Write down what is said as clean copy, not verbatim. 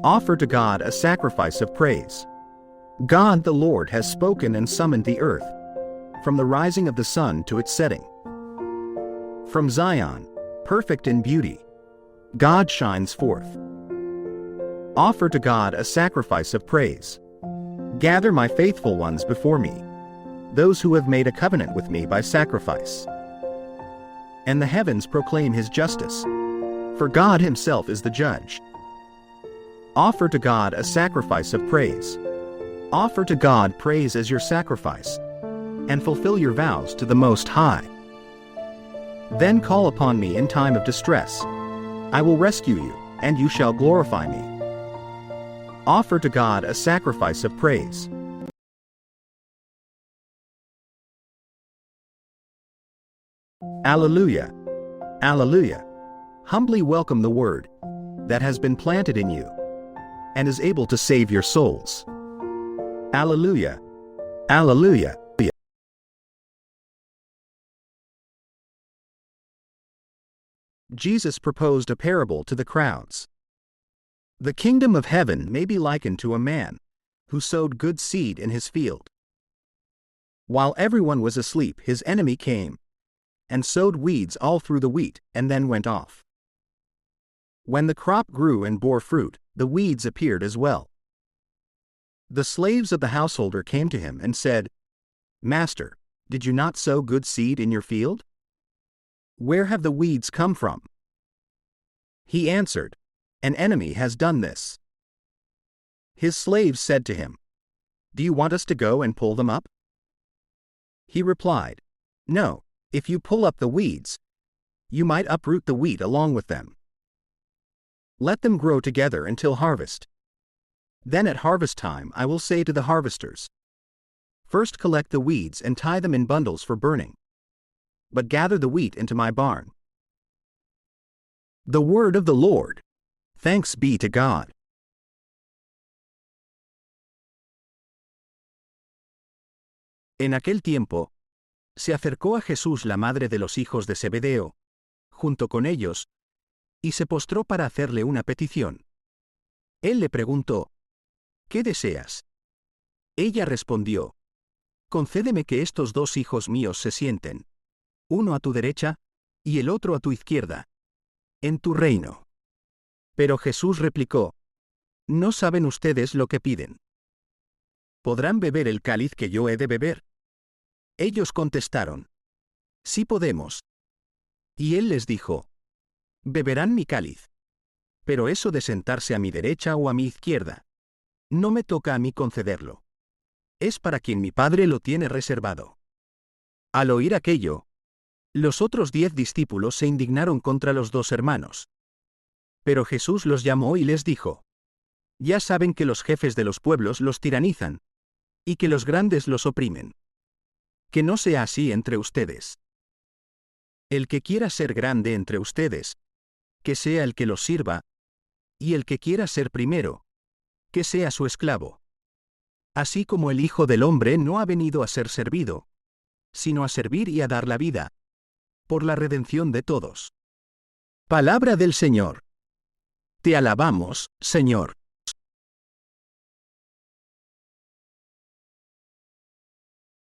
Offer to God a sacrifice of praise. God the Lord has spoken and summoned the earth, from the rising of the sun to its setting. From Zion, perfect in beauty, God shines forth. Offer to God a sacrifice of praise. Gather my faithful ones before me, those who have made a covenant with me by sacrifice. And the heavens proclaim his justice, for God himself is the judge. Offer to God a sacrifice of praise. Offer to God praise as your sacrifice, and fulfill your vows to the Most High. Then call upon me in time of distress. I will rescue you, and you shall glorify me. Offer to God a sacrifice of praise. Alleluia! Alleluia! Humbly welcome the word that has been planted in you and is able to save your souls. Alleluia! Alleluia! Jesus proposed a parable to the crowds. The kingdom of heaven may be likened to a man who sowed good seed in his field. While everyone was asleep, his enemy came and sowed weeds all through the wheat and then went off. When the crop grew and bore fruit, the weeds appeared as well. The slaves of the householder came to him and said, "Master, did you not sow good seed in your field? Where have the weeds come from?" He answered, "An enemy has done this." His slaves said to him, "Do you want us to go and pull them up?" He replied, "No, if you pull up the weeds, you might uproot the wheat along with them. Let them grow together until harvest. Then at harvest time I will say to the harvesters, 'First collect the weeds and tie them in bundles for burning, but gather the wheat into my barn.'" The word of the Lord. Thanks be to God. En aquel tiempo, se acercó a Jesús la madre de los hijos de Zebedeo, junto con ellos, y se postró para hacerle una petición. Él le preguntó, ¿qué deseas? Ella respondió, concédeme que estos dos hijos míos se sienten, uno a tu derecha y el otro a tu izquierda, en tu reino. Pero Jesús replicó, no saben ustedes lo que piden. ¿Podrán beber el cáliz que yo he de beber? Ellos contestaron, sí podemos. Y él les dijo, beberán mi cáliz. Pero eso de sentarse a mi derecha o a mi izquierda, no me toca a mí concederlo. Es para quien mi Padre lo tiene reservado. Al oír aquello, los otros 10 discípulos se indignaron contra los dos hermanos. Pero Jesús los llamó y les dijo, ya saben que los jefes de los pueblos los tiranizan, y que los grandes los oprimen. Que no sea así entre ustedes. El que quiera ser grande entre ustedes, que sea el que los sirva, y el que quiera ser primero, que sea su esclavo. Así como el Hijo del Hombre no ha venido a ser servido, sino a servir y a dar la vida, por la redención de todos. Palabra del Señor. Te alabamos, Señor.